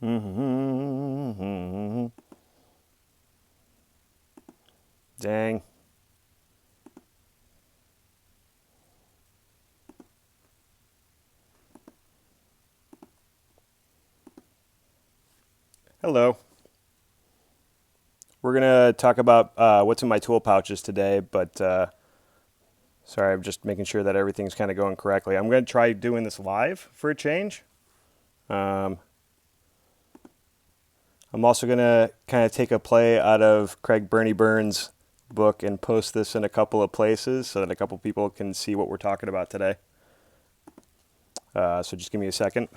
Dang. Hello. We're going to talk about what's in my tool pouches today, but sorry, I'm just making sure that everything's kind of going correctly. I'm going to try doing this live for a change. Um, I'm also going to kind of take a play out of Craig Bernie Burns' book and post this in a couple of places so that a couple people can see what we're talking about today. So just give me a second.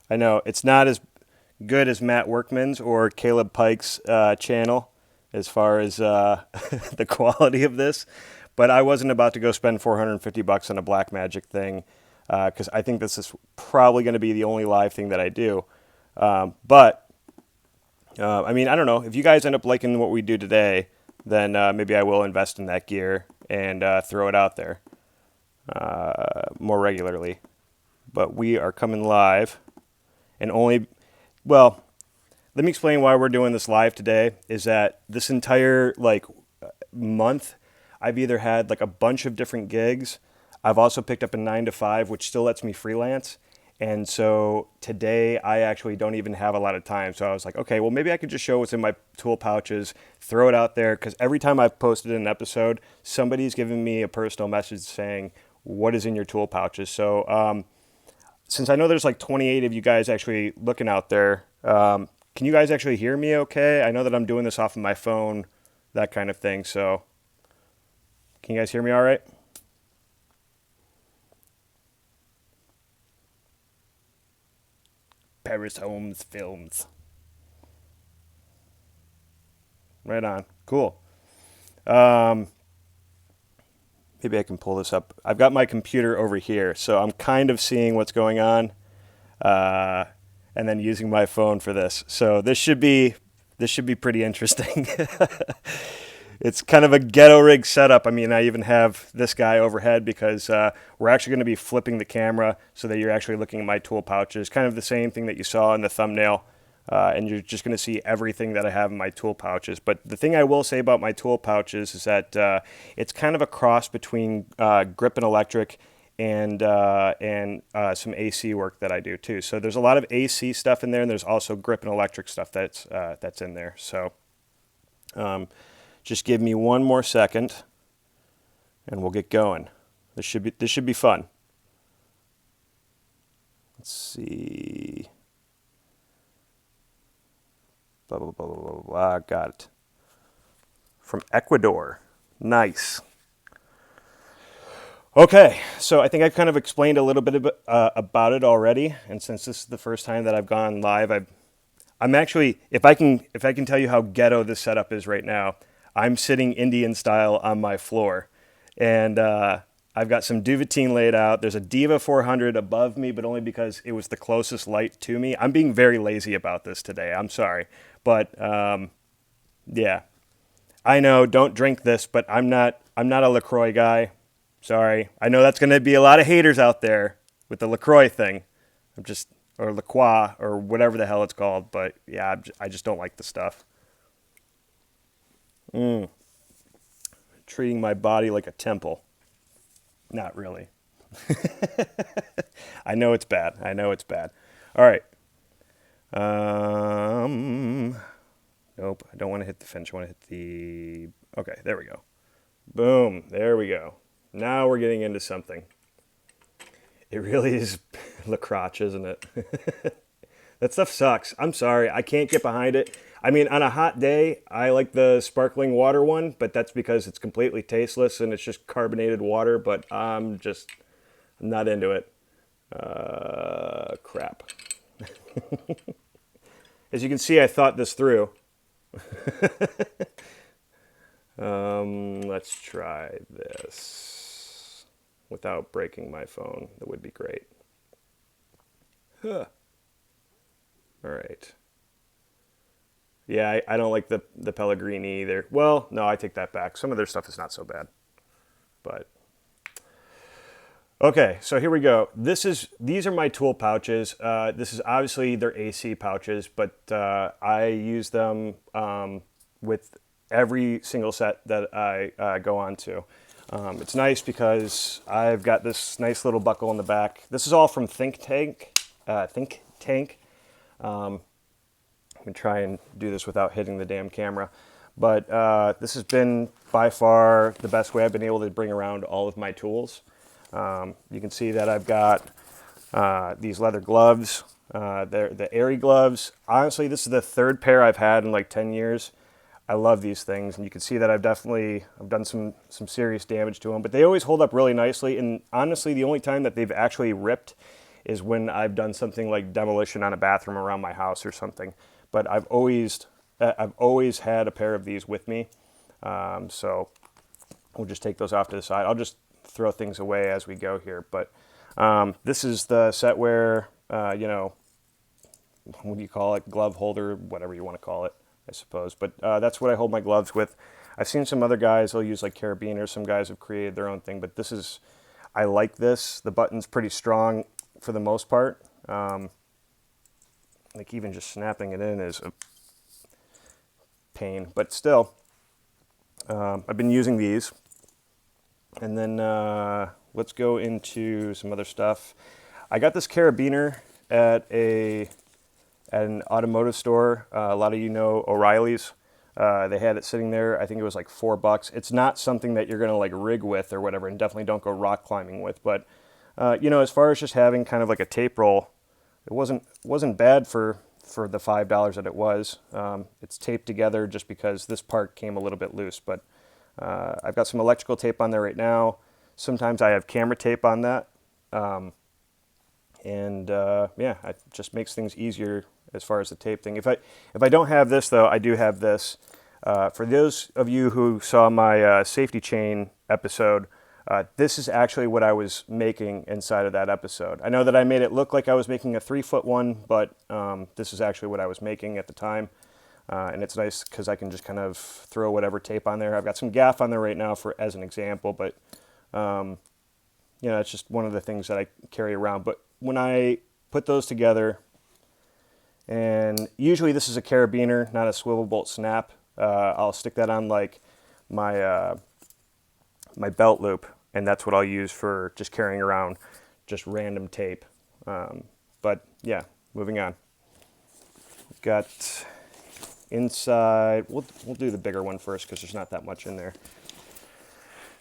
I know it's not as good as Matt Workman's or Caleb Pike's channel as far as the quality of this, but I wasn't about to go spend $450 on a black magic thing because I think this is probably going to be the only live thing that I do. But I mean, I don't know. If you guys end up liking what we do today, then maybe I will invest in that gear and throw it out there more regularly. But we are coming live, and only, well, let me explain why we're doing this live today. Is that this entire month, I've either had like a bunch of different gigs. I've also picked up a 9 to 5, which still lets me freelance. And so today I actually don't even have a lot of time. So I was like, okay, well, maybe I could just show what's in my tool pouches, throw it out there. Because every time I've posted an episode, somebody's given me a personal message saying, what is in your tool pouches? So since I know there's like 28 of you guys actually looking out there, can you guys actually hear me okay? I know that I'm doing this off of my phone, that kind of thing. So can you guys hear me all right? Paris Holmes Films. Right on. Cool. Um, Maybe I can pull this up. I've got my computer over here, so I'm kind of seeing what's going on, uh, and then using my phone for this. So this should be pretty interesting. It's kind of a ghetto rig setup. I mean, I even have this guy overhead because we're actually going to be flipping the camera so that you're actually looking at my tool pouches. Kind of the same thing that you saw in the thumbnail. And you're just going to see everything that I have in my tool pouches. But the thing I will say about my tool pouches is that it's kind of a cross between grip and electric and some AC work that I do too. So there's a lot of AC stuff in there, and there's also grip and electric stuff that's in there. So just give me one more second, and we'll get going. This should be fun. Let's see. Blah, blah, blah, blah, blah, blah. Got it. From Ecuador. Nice. Okay, so I think I've kind of explained a little bit about it already, and since this is the first time that I've gone live, I'm actually, if I can tell you how ghetto this setup is right now, I'm sitting Indian style on my floor, and I've got some duvetine laid out. There's a Diva 400 above me, but only because it was the closest light to me. I'm being very lazy about this today. I'm sorry, but yeah, I know. Don't drink this, but I'm not. I'm not a Lacroix guy. Sorry. I know that's going to be a lot of haters out there with the Lacroix thing. I'm just, or LaCroix, or whatever the hell it's called. But yeah, I just don't like the stuff. Mm. Treating my body like a temple. Not really. I know it's bad. I know it's bad. All right. Um, nope. I don't want to hit the finish. I want to hit the. Okay, there we go. Boom. There we go. Now we're getting into something. It really is lacroche, isn't it? That stuff sucks. I'm sorry. I can't get behind it. I mean, on a hot day, I like the sparkling water one, but that's because it's completely tasteless and it's just carbonated water, but I'm not into it. Crap. As you can see, I thought this through. Let's try this without breaking my phone. That would be great. Huh. All right. Yeah, I don't like the Pellegrini either. Well, no, I take that back. Some of their stuff is not so bad. But Okay, so here we go. These are my tool pouches. This is obviously they're AC pouches, but I use them with every single set that I go on to. It's nice because I've got this nice little buckle in the back. This is all from Think Tank. Think Tank. I'm gonna try and do this without hitting the damn camera, but this has been by far the best way I've been able to bring around all of my tools. You can see that I've got these leather gloves. They're the Airy gloves. Honestly, this is the third pair I've had in like 10 years. I love these things, and you can see that I've done some serious damage to them, but they always hold up really nicely. And honestly, the only time that they've actually ripped is when I've done something like demolition on a bathroom around my house or something. But I've always had a pair of these with me. So we'll just take those off to the side. I'll just throw things away as we go here. But this is the set where, what do you call it? Glove holder, whatever you want to call it, I suppose. But that's what I hold my gloves with. I've seen some other guys, they'll use like carabiners. Some guys have created their own thing. But I like this. The button's pretty strong for the most part. Like even just snapping it in is a pain. But still, I've been using these. And then let's go into some other stuff. I got this carabiner at an automotive store. A lot of you know O'Reilly's. They had it sitting there. I think it was like $4. It's not something that you're gonna like rig with or whatever, and definitely don't go rock climbing with. But as far as just having kind of like a tape roll, it wasn't bad for the $5 that it was. It's taped together just because this part came a little bit loose, but I've got some electrical tape on there right now. Sometimes I have camera tape on that. It just makes things easier as far as the tape thing. If I don't have this though, I do have this. For those of you who saw my safety chain episode, this is actually what I was making inside of that episode. I know that I made it look like I was making a 3-foot one, but this is actually what I was making at the time. And it's nice because I can just kind of throw whatever tape on there. I've got some gaff on there right now as an example, but it's just one of the things that I carry around. But when I put those together, and usually this is a carabiner, not a swivel bolt snap, I'll stick that on like my belt loop, and that's what I'll use for just carrying around just random tape. But yeah, moving on. We've got inside, we'll do the bigger one first because there's not that much in there.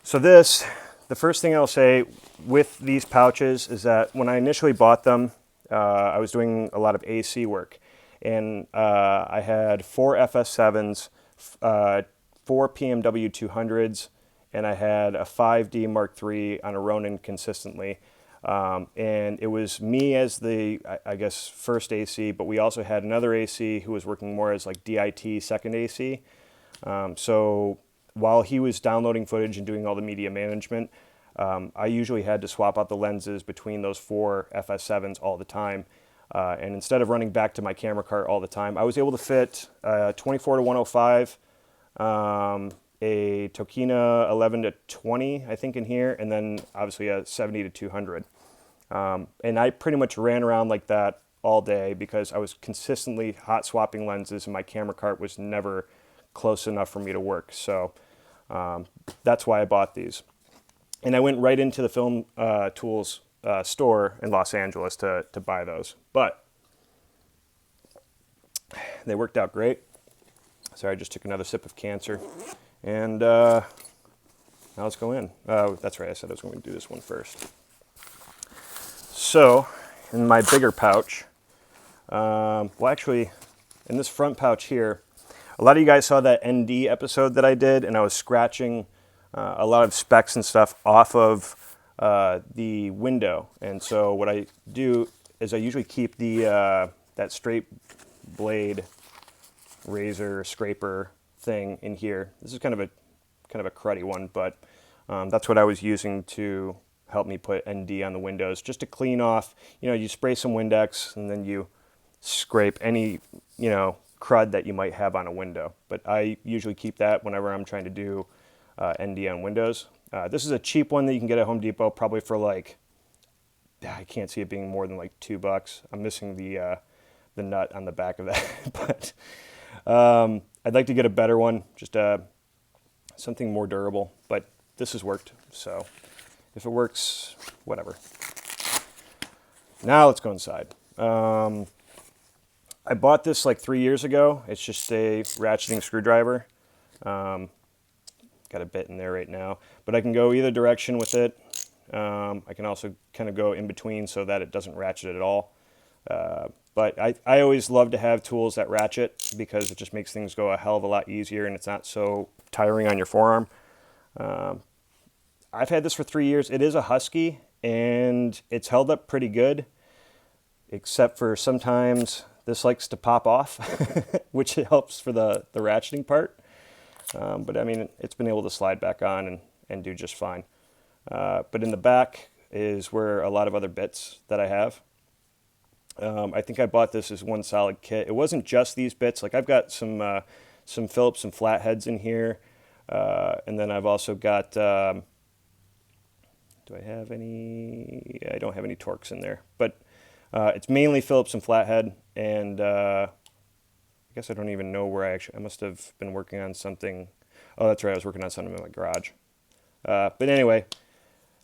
So the first thing I'll say with these pouches is that when I initially bought them, I was doing a lot of AC work, and I had 4 FS7s, 4 PMW 200s, and I had a 5D Mark III on a Ronin consistently. And it was me as the, I guess, first AC, but we also had another AC who was working more as like DIT second AC. So while he was downloading footage and doing all the media management, I usually had to swap out the lenses between those 4 FS7s all the time. And instead of running back to my camera cart all the time, I was able to fit 24 to 105, a Tokina 11 to 20, I think, in here, and then obviously a 70 to 200. And I pretty much ran around like that all day because I was consistently hot swapping lenses, and my camera cart was never close enough for me to work. So that's why I bought these. And I went right into the film tools store in Los Angeles to buy those. But they worked out great. Sorry, I just took another sip of cancer. And now let's go in. That's right, I said I was going to do this one first. So, in my bigger pouch, actually, in this front pouch here, a lot of you guys saw that ND episode that I did, and I was scratching a lot of specs and stuff off of the window. And so what I do is I usually keep that straight blade razor scraper thing in here. This is kind of a cruddy one, but that's what I was using to help me put ND on the windows, just to clean off. You spray some Windex and then you scrape any crud that you might have on a window. But I usually keep that whenever I'm trying to do ND on windows. This is a cheap one that you can get at Home Depot, probably for like I can't see it being more than like $2. I'm missing the nut on the back of that, but I'd like to get a better one, just something more durable. But this has worked, so if it works, whatever. Now let's go inside. I bought this like 3 years ago. It's just a ratcheting screwdriver. Got a bit in there right now, but I can go either direction with it. I can also kind of go in between so that it doesn't ratchet at all. But I always love to have tools that ratchet because it just makes things go a hell of a lot easier and it's not so tiring on your forearm. I've had this for 3 years. It is a Husky and it's held up pretty good, except for sometimes this likes to pop off, which helps for the ratcheting part. But I mean, it's been able to slide back on and do just fine. But in the back is where a lot of other bits that I have. I think I bought this as one solid kit. It wasn't just these bits. Like I've got some Phillips, some flatheads in here. And then I've also got, do I have any? I don't have any Torx in there, but it's mainly Phillips and flathead. And I guess I don't even know where I must have been working on something. Oh, that's right. I was working on something in my garage. But anyway,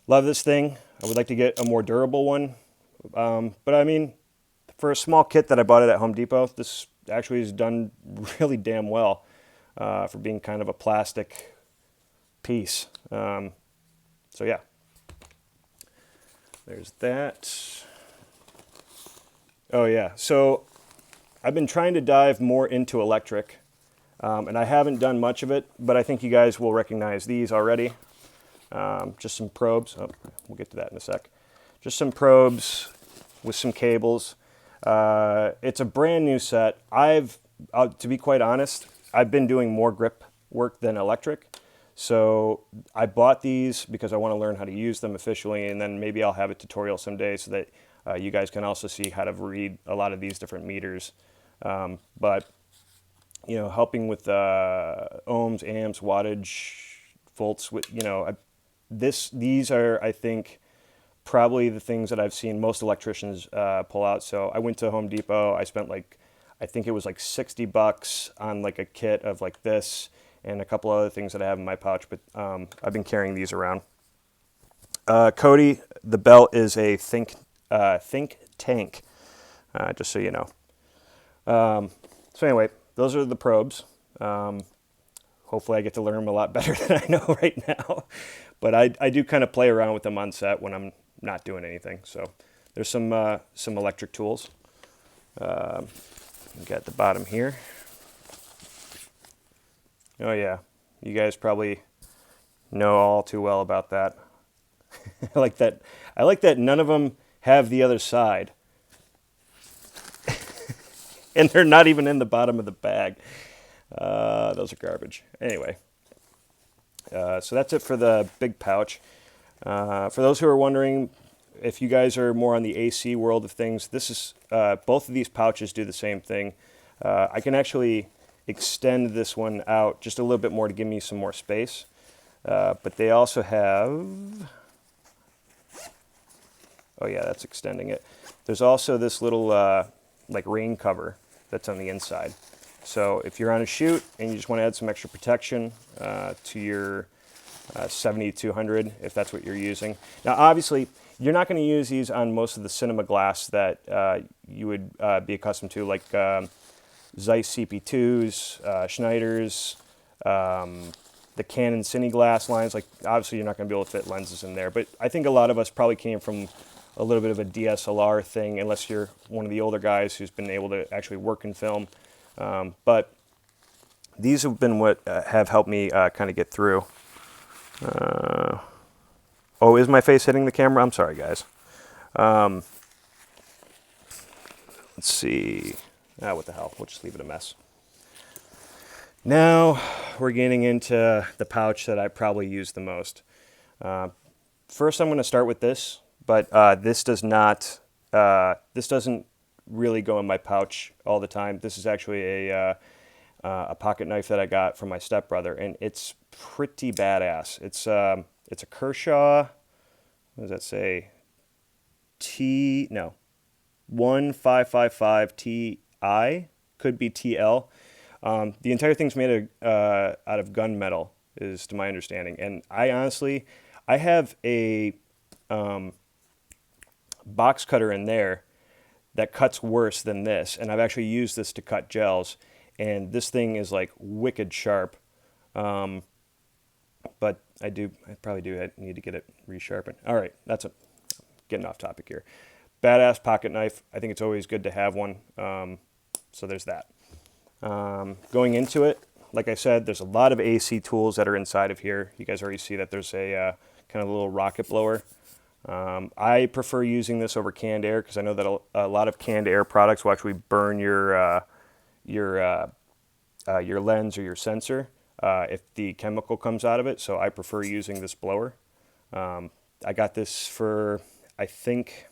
love this thing. I would like to get a more durable one. But I mean, for a small kit that I bought it at Home Depot, this actually is done really damn well for being kind of a plastic piece. So yeah, there's that. Oh yeah, so I've been trying to dive more into electric, and I haven't done much of it, but I think you guys will recognize these already. Just some probes. Oh, we'll get to that in a sec. Just some probes with some cables. It's a brand new set. To be quite honest, I've been doing more grip work than electric. So I bought these because I want to learn how to use them efficiently, and then maybe I'll have a tutorial someday so that you guys can also see how to read a lot of these different meters. But, you know, helping with ohms, amps, wattage, volts, these are, I think, probably the things that I've seen most electricians pull out. So I went to Home Depot. I spent I think it was like $60 on like a kit of like this and a couple other things that I have in my pouch. But I've been carrying these around. Cody, the belt is a Think Tank, just so you know. So anyway, those are the probes. Hopefully I get to learn them a lot better than I know right now. But I do kind of play around with them on set when I'm not doing anything. So there's some electric tools. Got the bottom here. Oh yeah, you guys probably know all too well about that. I like that none of them have the other side. And they're not even in the bottom of the bag. Those are garbage. Anyway, so that's it for the big pouch. For those who are wondering, if you guys are more on the AC world of things, this is both of these pouches do the same thing. I can actually extend this one out just a little bit more to give me some more space. But they also have, oh yeah, that's extending it. There's also this little like rain cover that's on the inside. So if you're on a shoot and you just want to add some extra protection to your 7200, if that's what you're using. Now, obviously, you're not going to use these on most of the cinema glass that you would be accustomed to, like Zeiss CP2s, Schneiders, the Canon Cine glass lines. Like, obviously, you're not going to be able to fit lenses in there. But I think a lot of us probably came from a little bit of a DSLR thing, unless you're one of the older guys who's been able to actually work in film. But these have been what have helped me kind of get through. Oh, is my face hitting the camera? I'm sorry, guys. Let's see. What the hell? We'll just leave it a mess. Now we're getting into the pouch that I probably use the most. First, I'm going to start with this, but this doesn't really go in my pouch all the time. This is actually a pocket knife that I got from my stepbrother, and it's pretty badass. It's a Kershaw. What does that say? no, 1555 Ti, could be TL. The entire thing's made out of gunmetal, is to my understanding. And I honestly, I have a box cutter in there that cuts worse than this, and I've actually used this to cut gels, and this thing is like wicked sharp. But I probably do need to get it resharpened. All right, getting off topic here. Badass pocket knife. I think it's always good to have one. So there's that. Going into it, like I said, there's a lot of AC tools that are inside of here. You guys already see that there's a kind of a little rocket blower. I prefer using this over canned air because I know that a lot of canned air products will actually burn your lens or your sensor if the chemical comes out of it. So I prefer using this blower. I got this for, I think,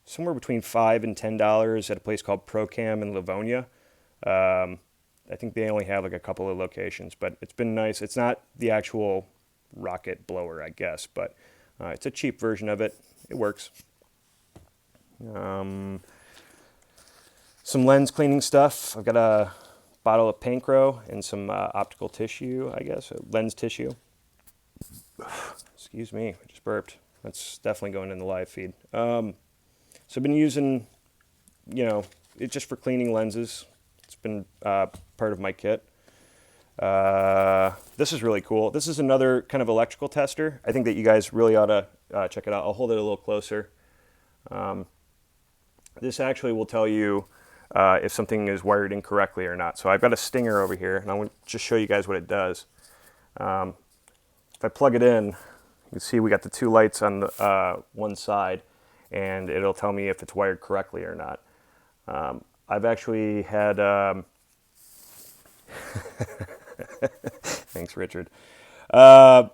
somewhere between $5 and $10 at a place called Procam in Livonia. I think they only have like a couple of locations, but it's been nice. It's not the actual rocket blower, I guess, but it's a cheap version of it. It works. Some lens cleaning stuff. I've got a bottle of Pancro and some optical tissue, I guess, lens tissue. Excuse me, I just burped. That's definitely going in the live feed. So I've been using, it just for cleaning lenses. It's been part of my kit. This is really cool. This is another kind of electrical tester. I think that you guys really ought to check it out. I'll hold it a little closer. This actually will tell you if something is wired incorrectly or not. So I've got a stinger over here, and I want to just show you guys what it does. If I plug it in, you can see we got the two lights on the one side, and it'll tell me if it's wired correctly or not. I've actually had... Thanks, Richard. I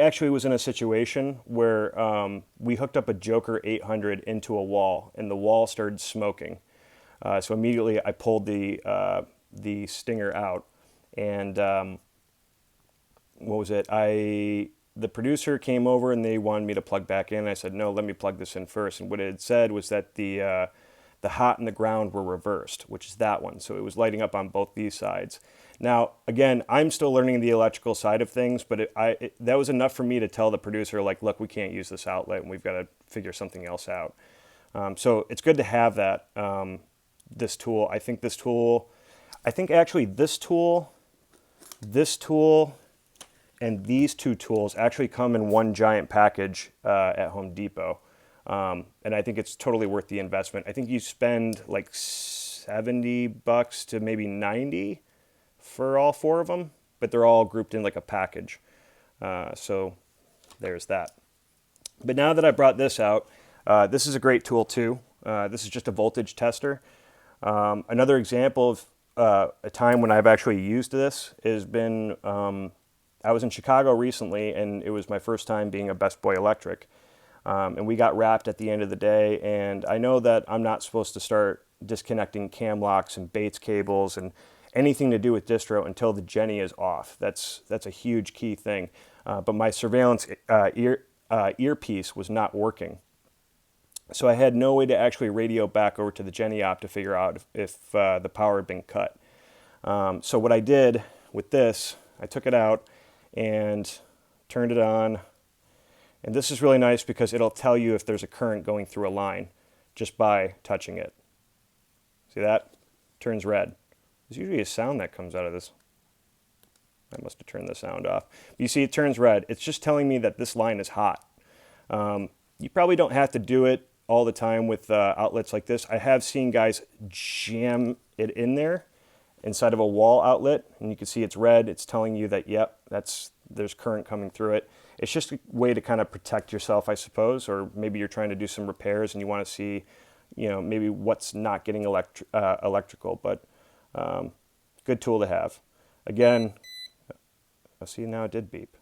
actually was in a situation where we hooked up a Joker 800 into a wall, and the wall started smoking. So immediately I pulled the stinger out, and what was it? The producer came over and they wanted me to plug back in. I said, no, let me plug this in first. And what it had said was that the hot and the ground were reversed, which is that one. So it was lighting up on both these sides. Now, again, I'm still learning the electrical side of things, but that was enough for me to tell the producer, like, look, we can't use this outlet and we've got to figure something else out. So it's good to have that, this tool. I think actually this tool, and these two tools actually come in one giant package at Home Depot. And I think it's totally worth the investment. I think you spend like $70 to maybe $90 for all four of them, but they're all grouped in like a package. So there's that. But now that I brought this out, this is a great tool too. This is just a voltage tester. Another example of a time when I've actually used this has been, I was in Chicago recently, and it was my first time being a Best Boy Electric. And we got wrapped at the end of the day, and I know that I'm not supposed to start disconnecting cam locks and Bates cables and anything to do with distro until the Jenny is off. That's a huge key thing. But my surveillance earpiece was not working. So I had no way to actually radio back over to the Jenny op to figure out if the power had been cut. So what I did with this, I took it out and turned it on. And this is really nice because it'll tell you if there's a current going through a line just by touching it. See that? Turns red. There's usually a sound that comes out of this. I must have turned the sound off. But you see it turns red. It's just telling me that this line is hot. You probably don't have to do it all the time with outlets like this. I have seen guys jam it in there inside of a wall outlet, and you can see it's red. It's telling you that, yep, there's current coming through it. It's just a way to kind of protect yourself, I suppose, or maybe you're trying to do some repairs and you want to see, maybe what's not getting electrical, but good tool to have. Again, see, now it did beep.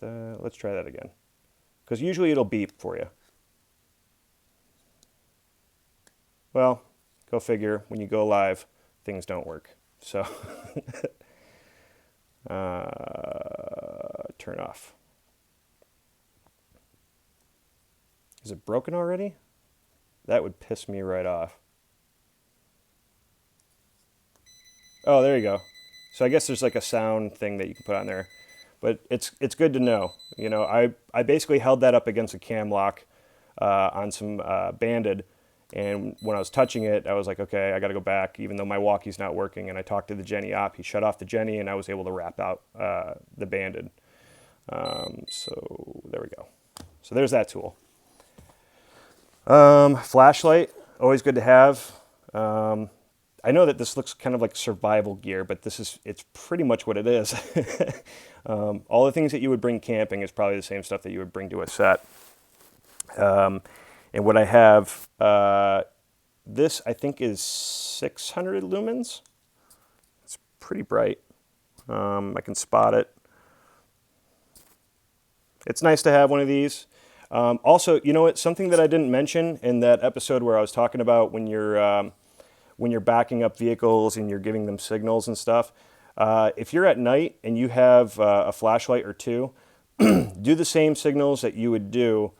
Let's try that again, because usually it'll beep for you. Well, go figure, when you go live, things don't work. So turn off. Is it broken already? That would piss me right off. Oh, there you go. So I guess there's like a sound thing that you can put on there, but it's good to know. You know, I basically held that up against a cam lock on some banded, and when I was touching it, I was like, okay, I got to go back, even though my walkie's not working. And I talked to the Jenny op. He shut off the Jenny, and I was able to wrap out the banded. So there we go. So there's that tool. Flashlight, always good to have. I know that this looks kind of like survival gear, but it's pretty much what it is. All the things that you would bring camping is probably the same stuff that you would bring to a set. And what I have, this I think is 600 lumens. It's pretty bright. I can spot it. It's nice to have one of these. Also, you know what? Something that I didn't mention in that episode where I was talking about when you're backing up vehicles and you're giving them signals and stuff. If you're at night and you have a flashlight or two, do the same signals that you would do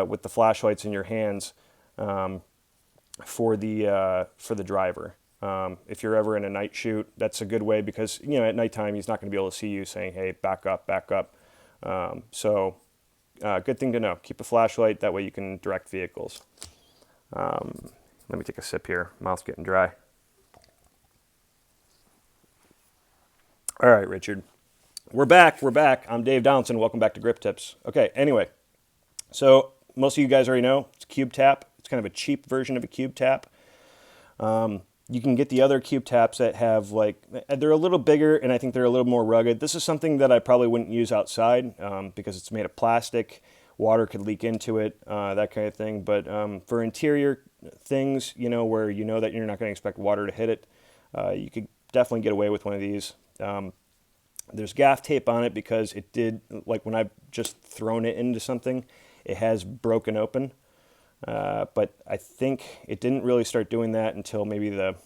with the flashlights in your hands for the driver. If you're ever in a night shoot, that's a good way because at nighttime he's not going to be able to see you saying, "Hey, back up, back up." Good thing to know. Keep a flashlight, that way you can direct vehicles. Let me take a sip here. Mouth's getting dry. All right, Richard. We're back. I'm Dave Donaldson. Welcome back to Grip Tips. Okay, anyway. So most of you guys already know it's Cube Tap. It's kind of a cheap version of a Cube Tap. You can get the other Cube Taps that have they're a little bigger and I think they're a little more rugged. This is something that I probably wouldn't use outside because it's made of plastic. Water could leak into it, that kind of thing. But for interior things, where that you're not going to expect water to hit it, you could definitely get away with one of these. There's gaff tape on it because it did, when I've just thrown it into something, it has broken open. But I think it didn't really start doing that until maybe the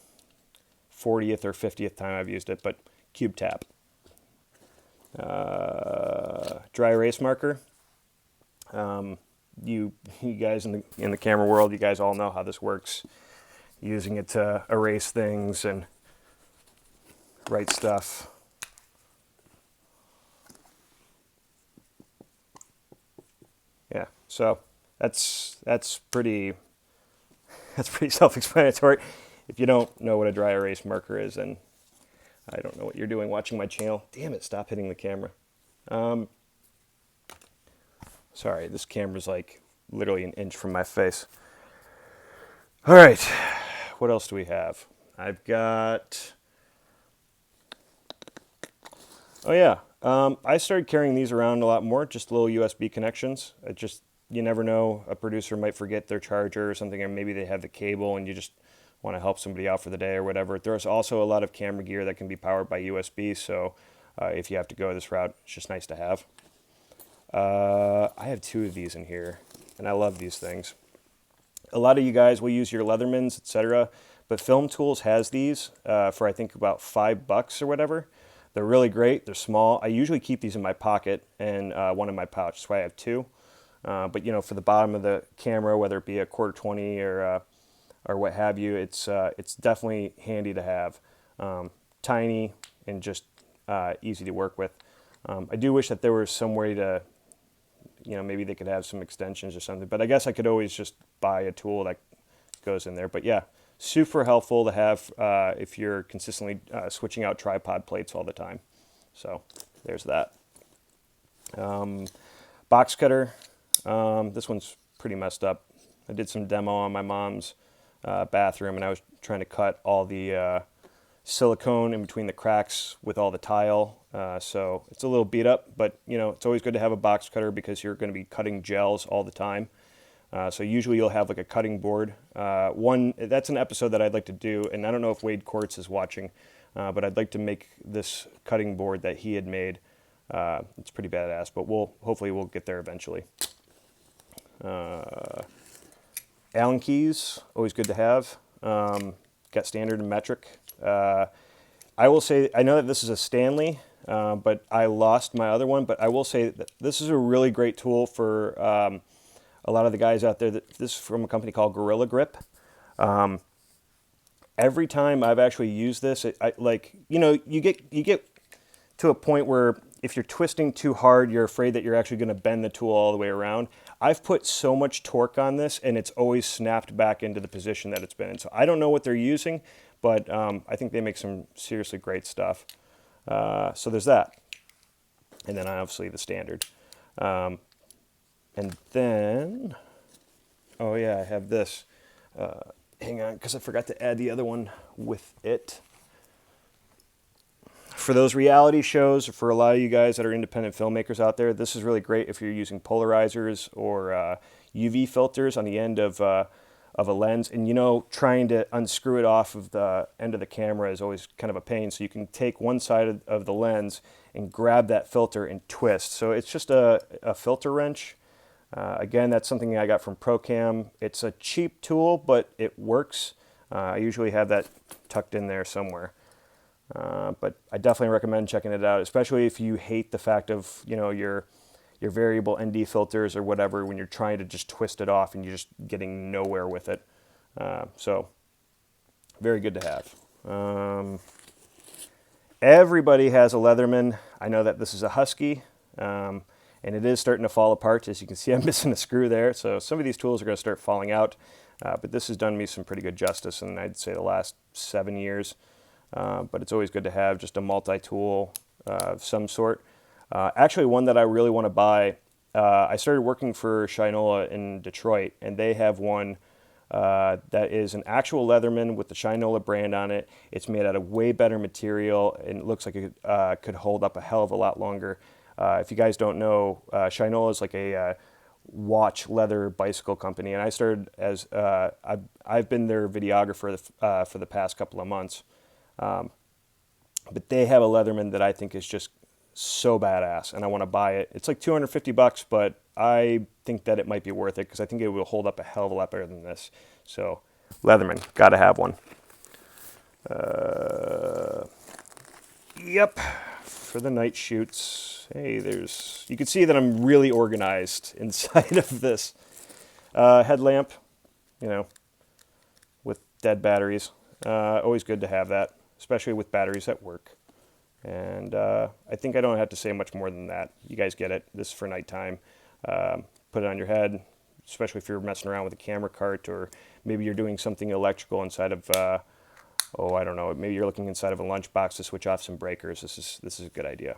40th or 50th time I've used it, but Cube Tap. Dry erase marker. You guys in the camera world, you guys all know how this works. Using it to erase things and write stuff. Yeah, so that's pretty self-explanatory. If you don't know what a dry erase marker is, then I don't know what you're doing watching my channel. Damn it, stop hitting the camera. Sorry, this camera's literally an inch from my face. All right, what else do we have? I've got... Oh yeah, I started carrying these around a lot more, just little USB connections. You never know, a producer might forget their charger or something, or maybe they have the cable and you just want to help somebody out for the day or whatever. There's also a lot of camera gear that can be powered by USB, so if you have to go this route, it's just nice to have. I have two of these in here, and I love these things. A lot of you guys will use your Leathermans, etc., but Film Tools has these for I think about $5 or whatever. They're really great. They're small. I usually keep these in my pocket and one in my pouch. That's why I have two. But for the bottom of the camera, whether it be a 1/4-20 or what have you, it's definitely handy to have. Tiny and just easy to work with. I do wish that there was some way to, maybe they could have some extensions or something. But I guess I could always just buy a tool that goes in there. But yeah, super helpful to have if you're consistently switching out tripod plates all the time. So there's that. Box cutter. This one's pretty messed up. I did some demo on my mom's bathroom, and I was trying to cut all the silicone in between the cracks with all the tile. So it's a little beat up, but it's always good to have a box cutter because you're going to be cutting gels all the time. So usually you'll have a cutting board. That's an episode that I'd like to do, and I don't know if Wade Quartz is watching, but I'd like to make this cutting board that he had made. It's pretty badass, but hopefully we'll get there eventually. Allen keys, always good to have. Got standard and metric. I will say, I know that this is a Stanley, but I lost my other one, but I will say that this is a really great tool for a lot of the guys out there, this is from a company called Gorilla Grip. Every time I've actually used this, you get to a point where if you're twisting too hard, you're afraid that you're actually going to bend the tool all the way around. I've put so much torque on this, and it's always snapped back into the position that it's been in. So I don't know what they're using, but I think they make some seriously great stuff. So there's that. And then obviously the standard. And then, oh yeah, I have this. Hang on, because I forgot to add the other one with it. For those reality shows, for a lot of you guys that are independent filmmakers out there, this is really great if you're using polarizers or UV filters on the end of a lens. And trying to unscrew it off of the end of the camera is always kind of a pain. So you can take one side of the lens and grab that filter and twist. So it's just a filter wrench. Again, that's something I got from Procam. It's a cheap tool, but it works. I usually have that tucked in there somewhere. But I definitely recommend checking it out, especially if you hate the fact of your variable ND filters or whatever when you're trying to just twist it off and you're just getting nowhere with it. So very good to have. Everybody has a Leatherman. I know that this is a Husky. And it is starting to fall apart. As you can see, I'm missing a screw there. So some of these tools are going to start falling out. But this has done me some pretty good justice in, I'd say, the last 7 years. But it's always good to have just a multi-tool of some sort. Actually, one that I really want to buy, I started working for Shinola in Detroit, and they have one that is an actual Leatherman with the Shinola brand on it. It's made out of way better material, and it looks like it could hold up a hell of a lot longer. If you guys don't know, Shinola is like a watch leather bicycle company, and I started as I've been their videographer for the past couple of months. But they have a Leatherman that I think is just so badass, and I want to buy it. It's like $250, but I think that it might be worth it because I think it will hold up a hell of a lot better than this. So Leatherman, gotta have one. Yep. For the night shoots, hey, you can see that I'm really organized inside of this headlamp, with dead batteries. Always good to have that, especially with batteries at work. And I think I don't have to say much more than that. You guys get it. This is for nighttime. Put it on your head, especially if you're messing around with a camera cart, or maybe you're doing something electrical inside of I don't know, maybe you're looking inside of a lunchbox to switch off some breakers. This is a good idea.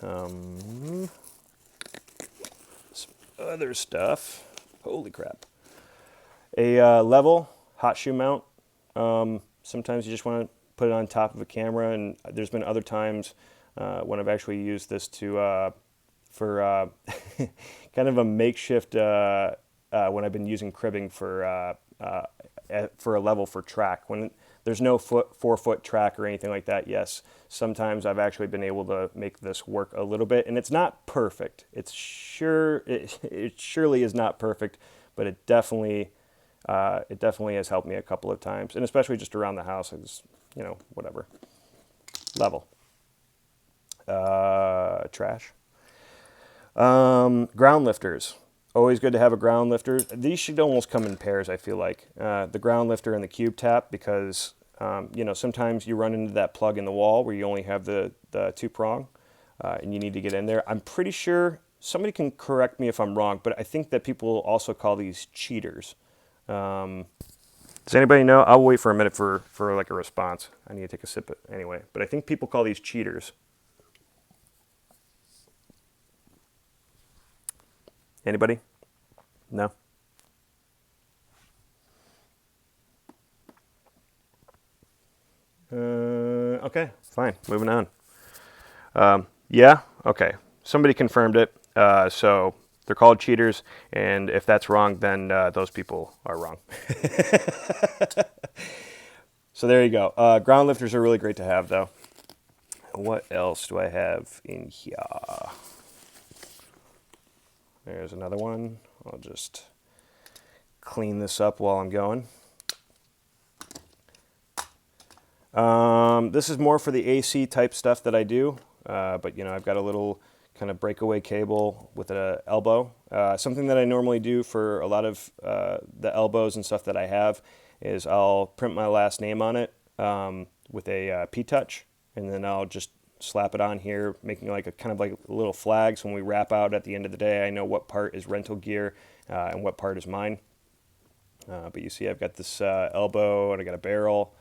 Some other stuff. Holy crap. A level hot shoe mount. Sometimes you just want to put it on top of a camera, and there's been other times when I've actually used this for kind of a makeshift when I've been using cribbing for a level for track. When there's no 4-foot track or anything like that, yes, sometimes I've actually been able to make this work a little bit, and it's not perfect. It surely is not perfect, but it definitely has helped me a couple of times, and especially just around the house. It's whatever. Level. Trash. Ground lifters. Always good to have a ground lifter. These should almost come in pairs, I feel like. The ground lifter and the cube tap, because sometimes you run into that plug in the wall where you only have the two prong, and you need to get in there. I'm pretty sure, somebody can correct me if I'm wrong, but I think that people also call these cheaters. Does anybody know? I'll wait for a minute for like a response. I need to take a sip anyway, but I think people call these cheaters. Anybody? No? Okay, fine. Moving on. Yeah? Okay. Somebody confirmed it. So they're called cheaters, and if that's wrong, then those people are wrong. So there you go. Ground lifters are really great to have, though. What else do I have in here? There's another one. I'll just clean this up while I'm going. This is more for the AC type stuff that I do, but I've got a little kind of breakaway cable with an elbow. Something that I normally do for a lot of the elbows and stuff that I have is I'll print my last name on it with a P-touch, and then I'll just slap it on here, making like a kind of like little flags. When we wrap out at the end of the day, I know what part is rental gear and what part is mine. But you see I've got this elbow and I got a barrel.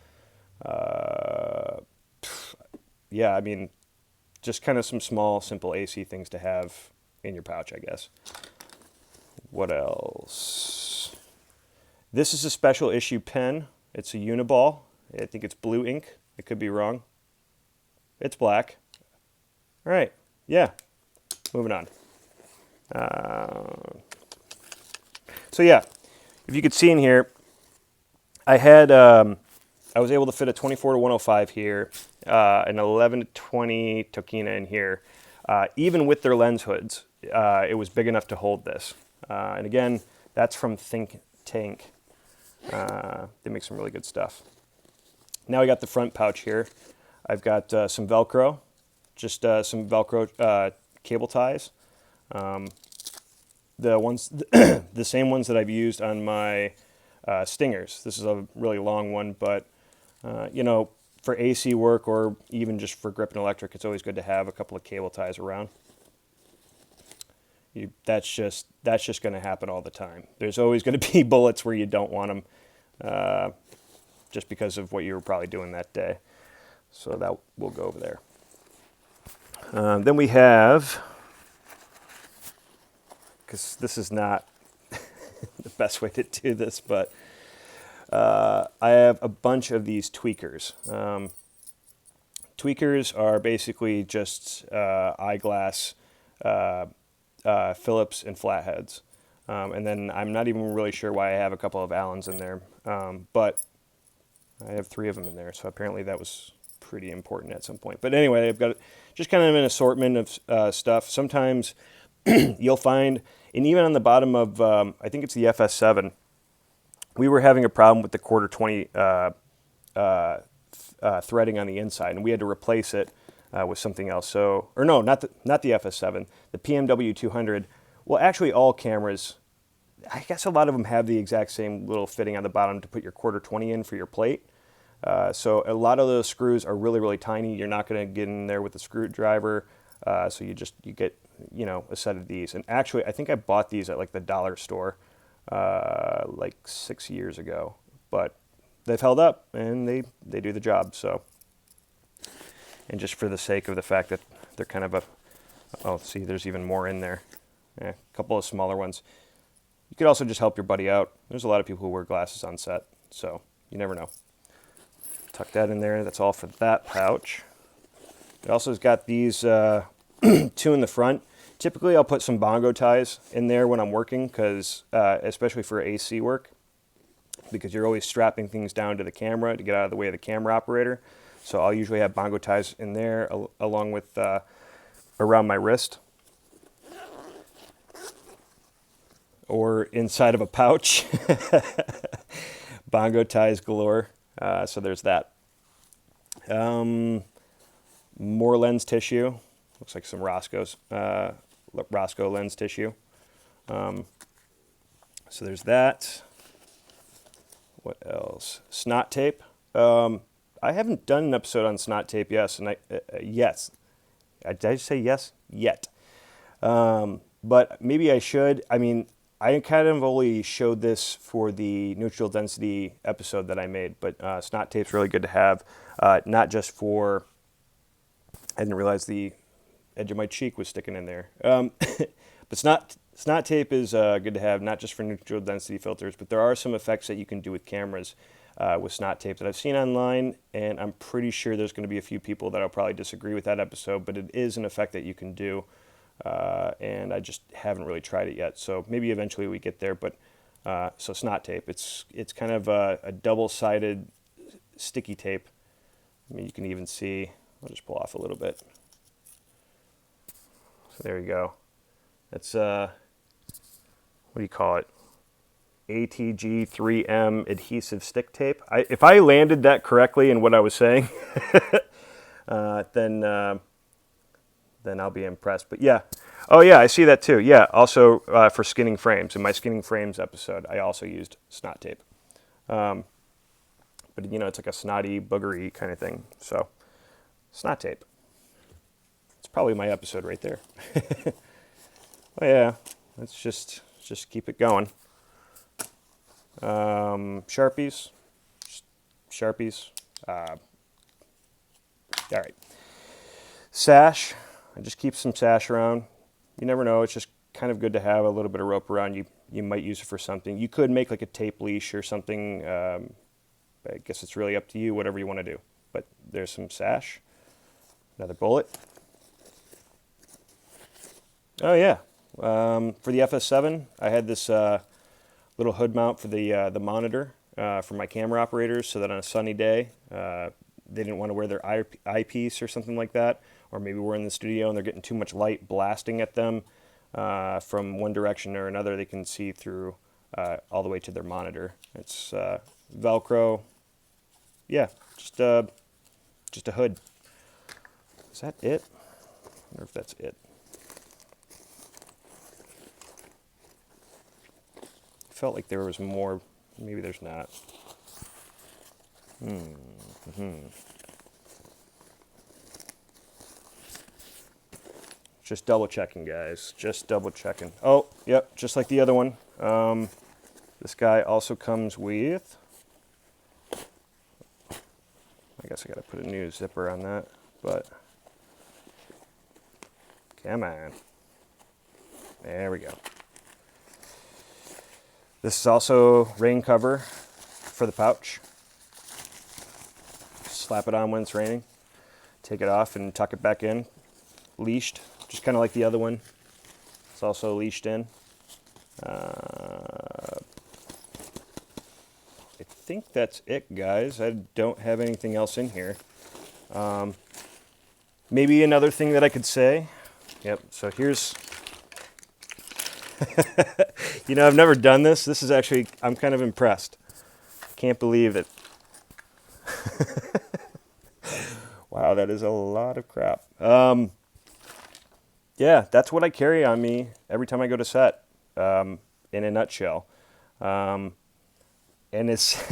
Yeah, I mean, just kind of some small, simple AC things to have in your pouch, I guess. What else? This is a special issue pen. It's a Uniball. I think it's blue ink. I could be wrong. It's black. All right. Yeah. Moving on. So yeah, if you could see in here, I had I was able to fit a 24 to 105 here, an 11 to 20 Tokina in here. Even with their lens hoods, it was big enough to hold this. And again, that's from Think Tank. They make some really good stuff. Now I got the front pouch here. I've got some Velcro, just some Velcro cable ties. The ones, the same ones that I've used on my Stingers. This is a really long one, but you know, for AC work or even just for grip and electric, it's always good to have a couple of cable ties around. That's just going to happen all the time. There's always going to be bullets where you don't want them, just because of what you were probably doing that day. So that will go over there. Then we have, because this is not the best way to do this, but I have a bunch of these tweakers. Tweakers are basically just eyeglass Phillips and flatheads. And then I'm not even really sure why I have a couple of Allens in there, but I have 3 of them in there, so apparently that was pretty important at some point. But anyway, I've got just kind of an assortment of stuff. Sometimes you'll find, and even on the bottom of, I think it's the FS7, we were having a problem with the quarter 20 threading on the inside, and we had to replace it with something else. So, or no, not the FS7, the PMW 200. Well, actually, all cameras, I guess a lot of them have the exact same little fitting on the bottom to put your quarter 20 in for your plate. So a lot of those screws are really, really tiny. You're not going to get in there with a screwdriver. So you get, you know, a set of these. And actually, I think I bought these at like the dollar store like 6 years ago. But they've held up and they do the job. So, and just for the sake of the fact that they're kind of oh, see, there's even more in there. A couple of smaller ones. You could also just help your buddy out. There's a lot of people who wear glasses on set, so you never know. Tuck that in there. That's all for that pouch. It also has got these 2 in the front. Typically, I'll put some bongo ties in there when I'm working, because especially for AC work, because you're always strapping things down to the camera to get out of the way of the camera operator. So I'll usually have bongo ties in there along with around my wrist or inside of a pouch. Bongo ties galore. So there's that. More lens tissue. Looks like some Roscoe lens tissue. So there's that. What else? Snot tape. I haven't done an episode on snot tape yet, and yes. Did I say yes? Yet. But maybe I should. I mean, I kind of only showed this for the neutral density episode that I made, but snot tape's really good to have, not just for, I didn't realize the edge of my cheek was sticking in there. But snot tape is good to have, not just for neutral density filters, but there are some effects that you can do with cameras with snot tape that I've seen online, and I'm pretty sure there's going to be a few people that will probably disagree with that episode, but it is an effect that you can do. And I just haven't really tried it yet. So maybe eventually we get there. But so snot tape, it's kind of a double-sided sticky tape. I mean, you can even see. I'll just pull off a little bit. So there you go. That's what do you call it? ATG 3M adhesive stick tape. If I landed that correctly in what I was saying, then then I'll be impressed. But yeah, oh yeah, I see that too. Yeah, also for skinning frames. In my skinning frames episode, I also used snot tape. But you know, it's like a snotty, boogery kind of thing. So snot tape. It's probably my episode right there. Oh yeah, let's just keep it going. Sharpies, Sharpies. All right. Sash. I just keep some sash around. You never know. It's just kind of good to have a little bit of rope around. You might use it for something. You could make like a tape leash or something. I guess it's really up to you, whatever you want to do. But there's some sash. Another bullet. Oh yeah. For the FS7, I had this little hood mount for the monitor for my camera operators, so that on a sunny day, they didn't want to wear their eyepiece or something like that, or maybe we're in the studio and they're getting too much light blasting at them from one direction or another. They can see through all the way to their monitor. It's Velcro. Yeah, just a hood. Is that it? I wonder if that's it. Felt like there was more. Maybe there's not. Just double checking, guys. Just double checking. Oh, yep, just like the other one. This guy also comes with. I guess I gotta put a new zipper on that, but come on. There we go. This is also rain cover for the pouch. Slap it on when it's raining. Take it off and tuck it back in. Leashed, just kind of like the other one. It's also leashed in. I think that's it, guys. I don't have anything else in here. Maybe another thing that I could say. Yep, so here's... You know, I've never done this. This is actually, I'm kind of impressed. Can't believe it. Wow, that is a lot of crap. Yeah, that's what I carry on me every time I go to set, in a nutshell. And it's,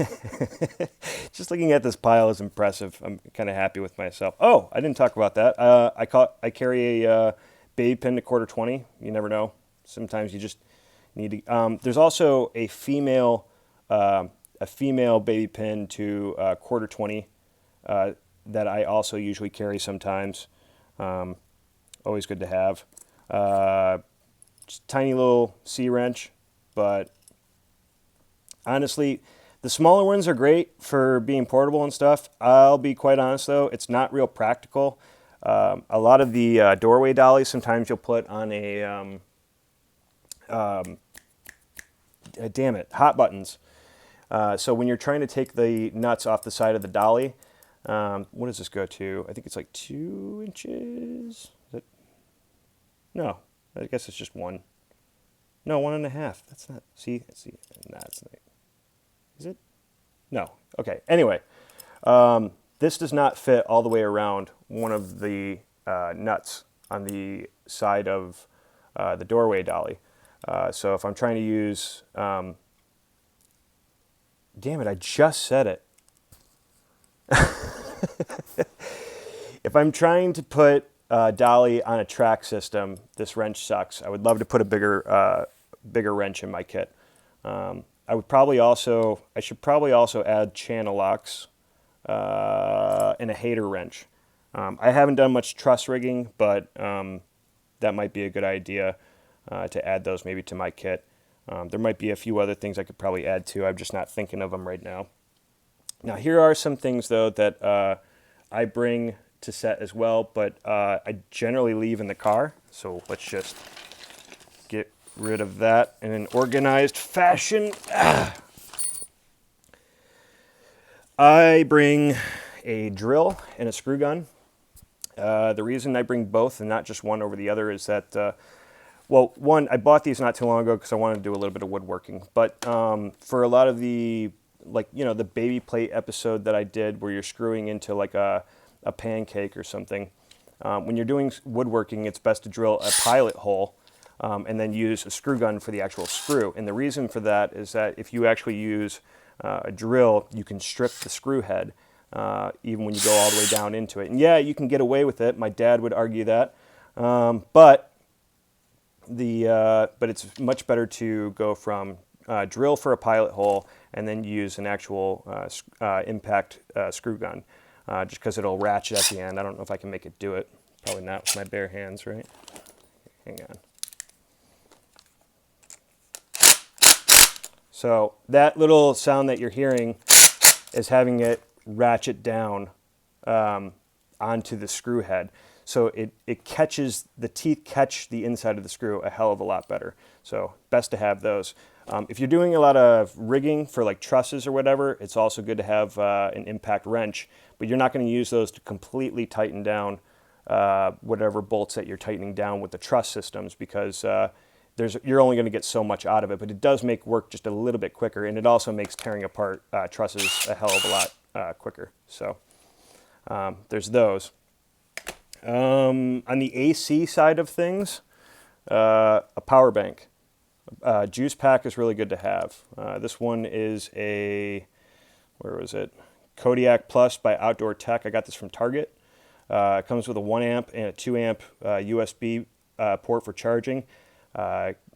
just looking at this pile is impressive. I'm kind of happy with myself. Oh, I didn't talk about that. I carry a baby pin to 1/4-20. You never know. Sometimes you just need to. There's also a female baby pin to 1/4-20 that I also usually carry sometimes. Always good to have. Just tiny little C wrench, but honestly, the smaller ones are great for being portable and stuff. I'll be quite honest though, it's not real practical. A lot of the doorway dollies, sometimes you'll put on a damn it, hot buttons. So when you're trying to take the nuts off the side of the dolly, what does this go to? I think it's like 2 inches. Is it? No, I guess it's just 1. No, 1.5. That's not. See, nah, it's not. Is it? No. Okay. Anyway, this does not fit all the way around one of the nuts on the side of the doorway dolly. So if I'm trying to use, damn it, I just said it. If I'm trying to put dolly on a track system, this wrench sucks. I would love to put a bigger wrench in my kit. I should probably also add channel locks and a hater wrench. I haven't done much truss rigging, but that might be a good idea to add those maybe to my kit. There might be a few other things I could probably add too. I'm just not thinking of them right now. Now here are some things though that I bring to set as well, but I generally leave in the car. So let's just get rid of that in an organized fashion. I bring a drill and a screw gun. The reason I bring both and not just one over the other is that, well, one, I bought these not too long ago because I wanted to do a little bit of woodworking. But for a lot of the, like, you know, the baby plate episode that I did where you're screwing into like a pancake or something, When you're doing woodworking, it's best to drill a pilot hole and then use a screw gun for the actual screw. And the reason for that is that if you actually use a drill, you can strip the screw head even when you go all the way down into it. And yeah, you can get away with it. My dad would argue that. But it's much better to go from drill for a pilot hole and then use an actual impact screw gun, just because it'll ratchet at the end. I don't know if I can make it do it. Probably not with my bare hands, right? Hang on. So that little sound that you're hearing is having it ratchet down onto the screw head. So it catches, the teeth catch the inside of the screw a hell of a lot better. So best to have those. If you're doing a lot of rigging for like trusses or whatever, it's also good to have an impact wrench, but you're not going to use those to completely tighten down whatever bolts that you're tightening down with the truss systems, because you're only going to get so much out of it, but it does make work just a little bit quicker, and it also makes tearing apart trusses a hell of a lot quicker. So there's those. On the AC side of things, a power bank. Juice pack is really good to have. This one is where was it? Kodiak Plus by Outdoor Tech. I got this from Target. It comes with a 1 amp and a 2 amp USB port for charging.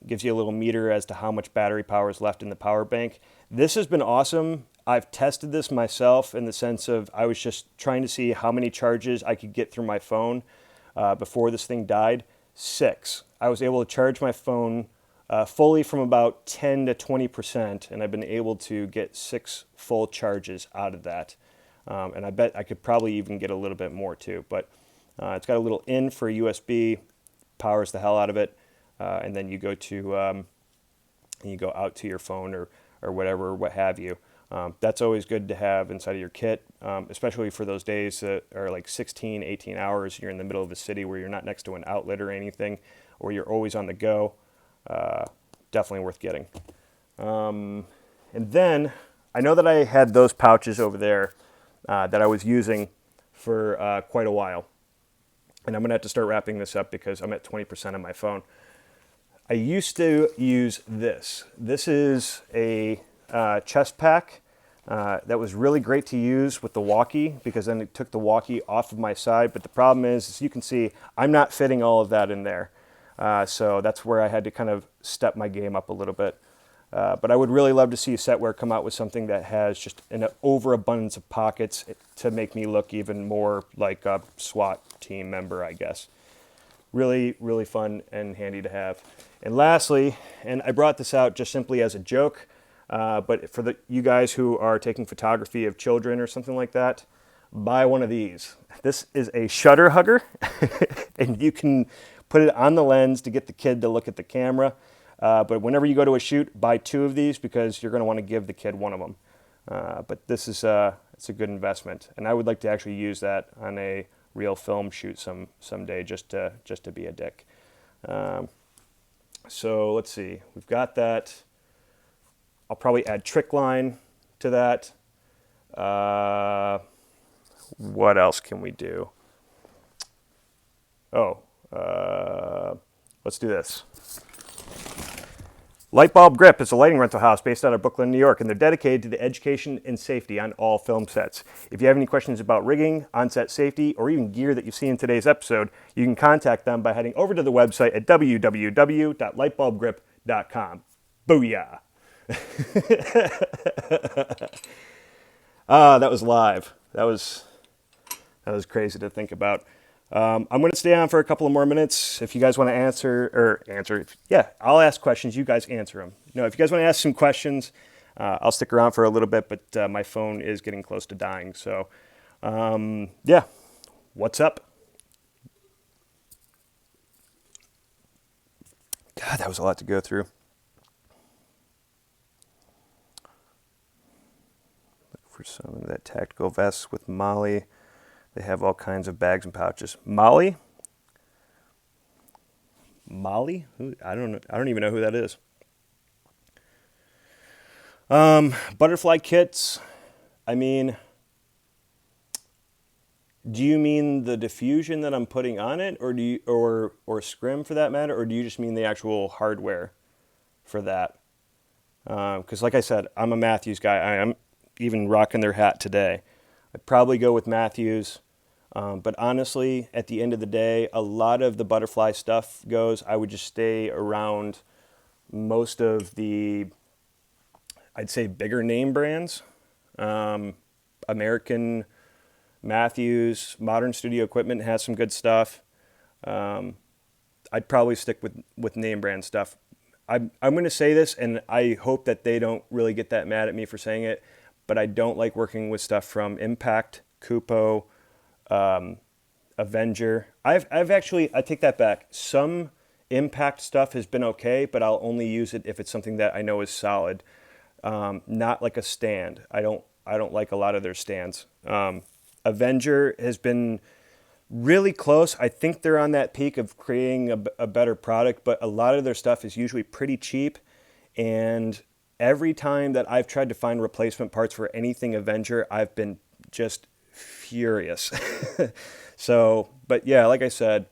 Gives you a little meter as to how much battery power is left in the power bank. This has been awesome. I've tested this myself in the sense of I was just trying to see how many charges I could get through my phone before this thing died. 6. I was able to charge my phone fully from about 10 to 20%, and I've been able to get 6 full charges out of that. And I bet I could probably even get a little bit more too. But it's got a little in for a USB, powers the hell out of it, and then you go out to your phone or whatever, what have you. That's always good to have inside of your kit, especially for those days that are like 16, 18 hours. You're in the middle of a city where you're not next to an outlet or anything, or you're always on the go. Definitely worth getting. And then I know that I had those pouches over there that I was using for quite a while. And I'm going to have to start wrapping this up because I'm at 20% on my phone. I used to use this. This is a chest pack that was really great to use with the walkie, because then it took the walkie off of my side. But the problem is, as you can see, I'm not fitting all of that in there. So that's where I had to kind of step my game up a little bit. But I would really love to see Setware come out with something that has just an overabundance of pockets to make me look even more like a SWAT team member, I guess. Really, really fun and handy to have. And lastly, and I brought this out just simply as a joke, but for you guys who are taking photography of children or something like that, buy one of these. This is a shutter hugger, and you can put it on the lens to get the kid to look at the camera. But whenever you go to a shoot, buy 2 of these because you're going to want to give the kid one of them. But this is it's a good investment, and I would like to actually use that on a real film shoot someday, just to be a dick. So let's see, we've got that. I'll probably add trick line to that. What else can we do? Let's do this. Lightbulb Grip is a lighting rental house based out of Brooklyn, New York, and they're dedicated to the education and safety on all film sets. If you have any questions about rigging, on-set safety, or even gear that you see in today's episode, you can contact them by heading over to the website at www.lightbulbgrip.com. Booyah! That was live. That was crazy to think about. I'm going to stay on for a couple of more minutes. If you guys want to answer, I'll ask questions. You guys answer them. If you guys want to ask some questions, I'll stick around for a little bit, but my phone is getting close to dying. So, what's up? God, that was a lot to go through. Look for some of that tactical vest with Molly. They have all kinds of bags and pouches. Molly? Who? I don't know. I don't even know who that is. Butterfly kits. I mean, Do you mean the diffusion that I'm putting on it, or do you, or scrim for that matter, or do you just mean the actual hardware for that? Because like I said, I'm a Matthews guy. I am even rocking their hat today. I'd probably go with Matthews. But honestly, at the end of the day, a lot of the butterfly stuff goes. I would just stay around most of the, I'd say, bigger name brands. American, Matthews, Modern Studio Equipment has some good stuff. I'd probably stick with name brand stuff. I'm going to say this, and I hope that they don't really get that mad at me for saying it, but I don't like working with stuff from Impact, Kupo, Avenger. I've actually, I take that back. Some Impact stuff has been okay, but I'll only use it if it's something that I know is solid. Not like a stand. I don't like a lot of their stands. Avenger has been really close. I think they're on that peak of creating a better product, but a lot of their stuff is usually pretty cheap. And every time that I've tried to find replacement parts for anything Avenger, I've been just furious. So, but yeah, like I said,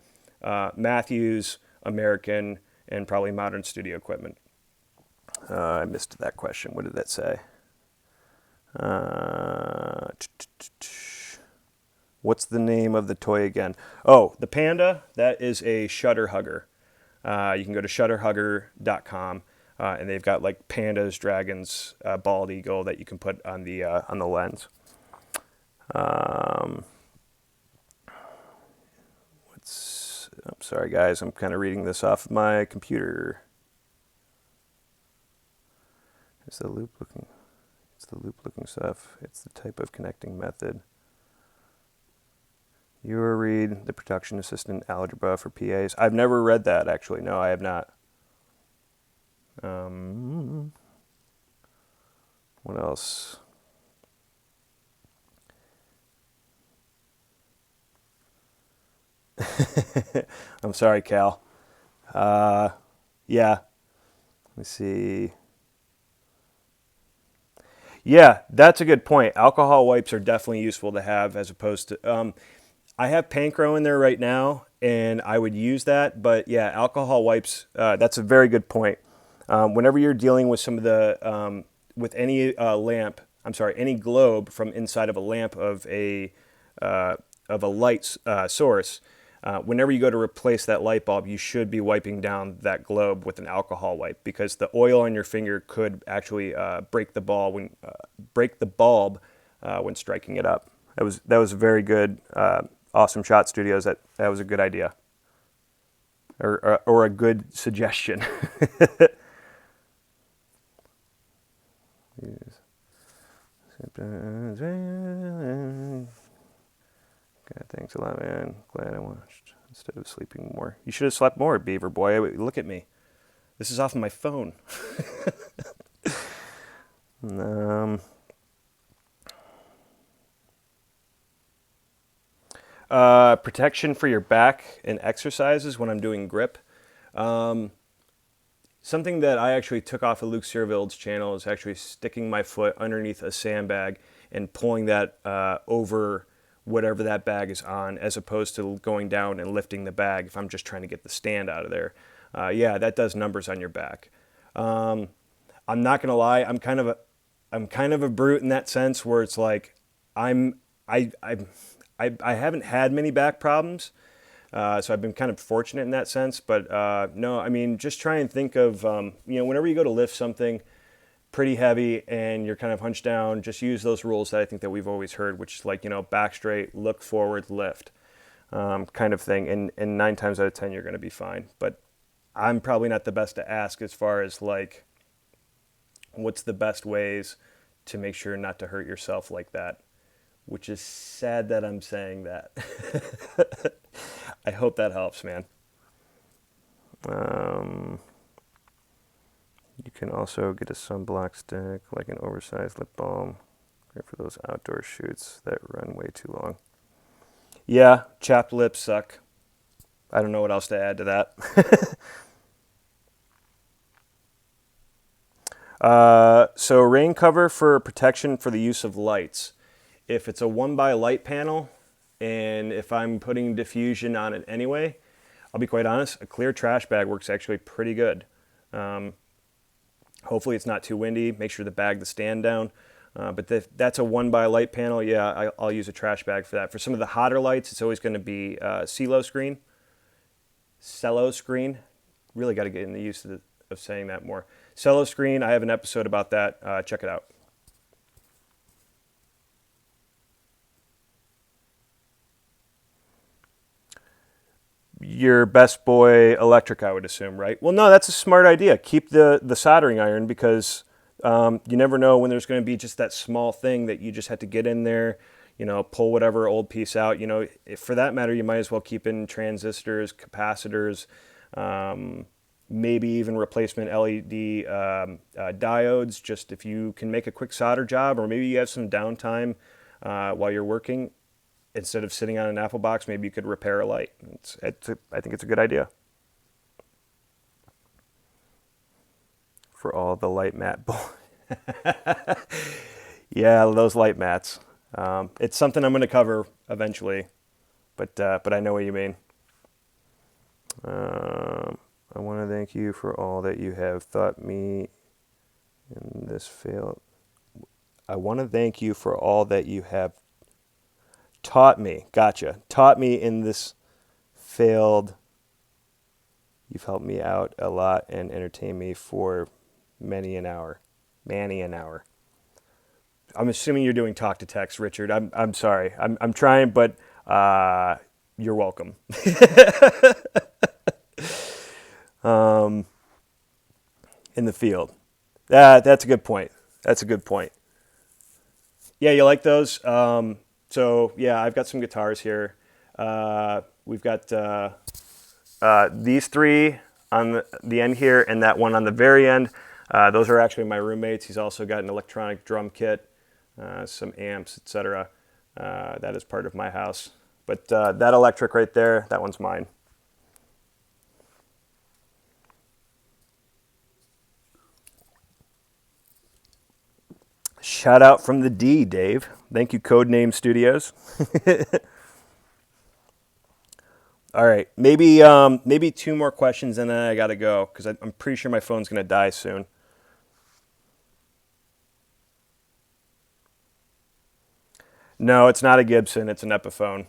Matthews, American, and probably Modern Studio Equipment. I missed that question. What did that say? What's the name of the toy again? Oh, the Panda. That is a shutter hugger. You can go to shutterhugger.com, and they've got like pandas, dragons, bald eagle that you can put on the lens. I'm sorry, guys. I'm kind of reading this off of my computer. Is the loop looking? It's the loop looking stuff. It's the type of connecting method. You read the production assistant algebra for PAs. I've never read that, actually. No, I have not. What else? I'm sorry, Cal. Yeah. Let's see. Yeah, that's a good point. Alcohol wipes are definitely useful to have as opposed to. I have Pancro in there right now, and I would use that. But yeah, alcohol wipes. That's a very good point. Whenever you're dealing with some of the with any lamp, I'm sorry, any globe from inside of a lamp of a light source. Whenever you go to replace that light bulb, you should be wiping down that globe with an alcohol wipe because the oil on your finger could actually break the bulb when striking it up. That was very good. Awesome Shot Studios. That was a good idea, or a good suggestion. God, thanks a lot, man. Glad I watched instead of sleeping more. You should have slept more, Beaver Boy. Look at me. This is off of my phone. Protection for your back and exercises when I'm doing grip. Something that I actually took off of Luke Searville's channel is actually sticking my foot underneath a sandbag and pulling that over whatever that bag is on, as opposed to going down and lifting the bag if I'm just trying to get the stand out of there. Yeah, that does numbers on your back. I'm not gonna lie, I'm kind of a brute in that sense where it's like I haven't had many back problems. So I've been kind of fortunate in that sense, but no, I mean, just try and think of, whenever you go to lift something pretty heavy and you're kind of hunched down, just use those rules that I think that we've always heard, which is like, back straight, look forward, lift, kind of thing. And 9 times out of 10, you're going to be fine. But I'm probably not the best to ask as far as like, what's the best ways to make sure not to hurt yourself like that, which is sad that I'm saying that. I hope that helps, man. You can also get a sunblock stick, like an oversized lip balm, great for those outdoor shoots that run way too long. Yeah, chapped lips suck. I don't know what else to add to that. So rain cover for protection for the use of lights. If it's a 1x light panel, And if I'm putting diffusion on it anyway, I'll be quite honest, a clear trash bag works actually pretty good. Hopefully it's not too windy. Make sure to bag the stand down. But if that's a 1 by light panel, yeah, I'll use a trash bag for that. For some of the hotter lights, it's always going to be CeeLo screen. Cello screen. Really got to get in the use of saying that more. Cello screen, I have an episode about that. Check it out. Your best boy electric, I would assume, right? Well, no, that's a smart idea. Keep the soldering iron because you never know when there's going to be just that small thing that you just have to get in there, pull whatever old piece out. For that matter, you might as well keep in transistors, capacitors, maybe even replacement LED diodes, just if you can make a quick solder job, or maybe you have some downtime while you're working. Instead of sitting on an Apple box, maybe you could repair a light. I think it's a good idea. For all the light mat. Yeah, those light mats. It's something I'm going to cover eventually, but I know what you mean. I want to thank you for all that you have taught me in this field. I want to thank you for all that you have taught me. Gotcha. Taught me in this field. You've helped me out a lot and entertained me for many an hour. Many an hour. I'm assuming you're doing talk to text, Richard. I'm sorry. I'm trying, but you're welcome. In the field. That's a good point. That's a good point. Yeah, you like those? So yeah, I've got some guitars here. We've got these three on the end here, and that one on the very end. Those are actually my roommates. He's also got an electronic drum kit, some amps, etc. That is part of my house. But that electric right there, that one's mine. Shout out from the D, Dave. Thank you, Codename Studios. All right, maybe two more questions and then I gotta go because I'm pretty sure my phone's gonna die soon. No, it's not a Gibson. It's an Epiphone.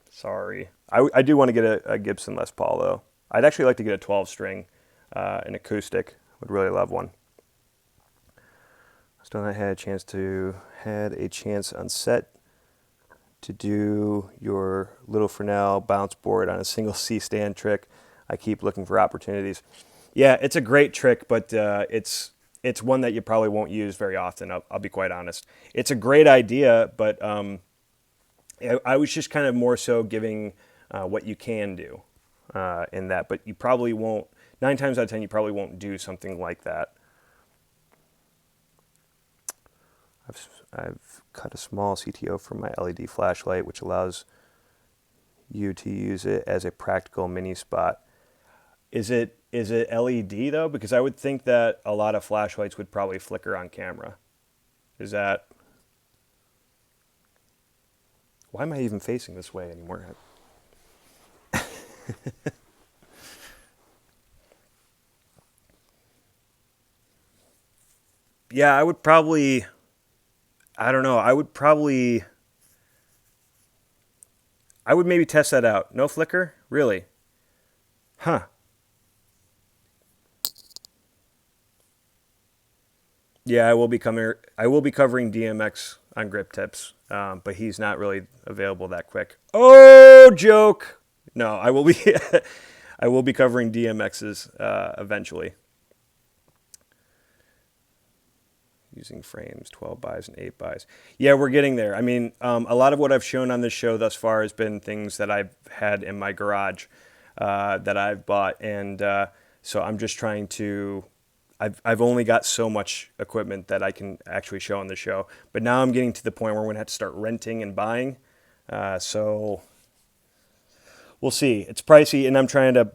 Sorry. I do want to get a Gibson Les Paul though. I'd actually like to get a 12 string, an acoustic. Would really love one. Still not had a chance on set to do your little Fresnel bounce board on a single C stand trick. I keep looking for opportunities. Yeah, it's a great trick, but it's one that you probably won't use very often. I'll be quite honest. It's a great idea, but I was just kind of more so giving what you can do in that, but you probably won't. 9 times out of 10, you probably won't do something like that. I've cut a small CTO from my LED flashlight, which allows you to use it as a practical mini spot. Is it LED though? Because I would think that a lot of flashlights would probably flicker on camera. Is that... Why am I even facing this way anymore? Yeah, I would probably... I don't know. I would maybe test that out. No flicker? Really? Huh. Yeah, I will be covering DMX on Grip Tips, but he's not really available that quick. Oh, joke. No, I will be I will be covering DMX's eventually. Using frames, 12 buys and 8 buys. Yeah, we're getting there. I mean, a lot of what I've shown on this show thus far has been things that I've had in my garage that I've bought. And so I'm just trying to... I've only got so much equipment that I can actually show on the show. But now I'm getting to the point where we're going to have to start renting and buying. So we'll see. It's pricey, and I'm trying to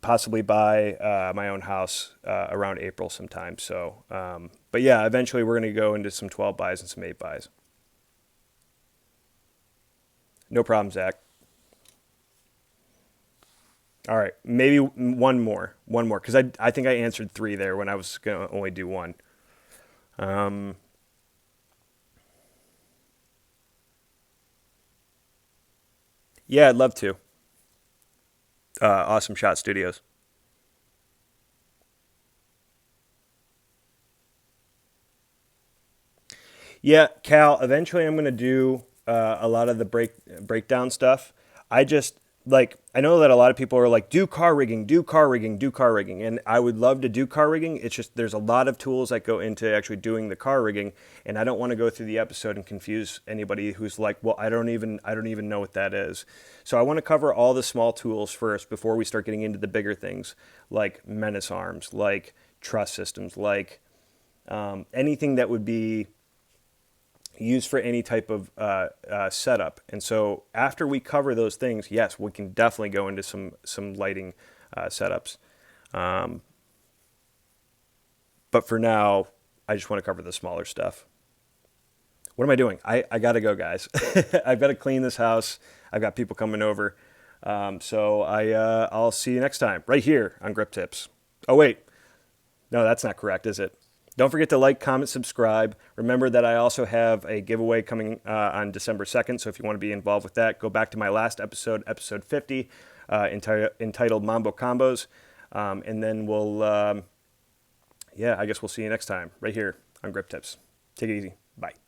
possibly buy my own house around April sometime. So, but yeah, eventually we're going to go into some 12 buys and some 8 buys. No problem, Zach. All right, maybe one more, because I think I answered three there when I was gonna only do one. Um, yeah, I'd love to. Awesome Shot Studios. Yeah, Cal. Eventually, I'm gonna do a lot of the breakdown stuff. I just like I know that a lot of people are like, do car rigging, do car rigging, do car rigging, and I would love to do car rigging. It's just there's a lot of tools that go into actually doing the car rigging, and I don't want to go through the episode and confuse anybody who's like, well, I don't even know what that is. So I want to cover all the small tools first before we start getting into the bigger things like menace arms, like truss systems, like anything that would be used for any type of setup. And so after we cover those things, yes, we can definitely go into some lighting setups. Um, but for now, I just want to cover the smaller stuff. What am I doing? I got to go, guys. I've got to clean this house. I've got people coming over. I'll see you next time right here on Grip Tips. Oh, wait. No, that's not correct, is it? Don't forget to like, comment, subscribe. Remember that I also have a giveaway coming on December 2nd. So if you want to be involved with that, go back to my last episode, episode 50, entitled Mambo Combos. And then yeah, I guess we'll see you next time right here on Grip Tips. Take it easy. Bye.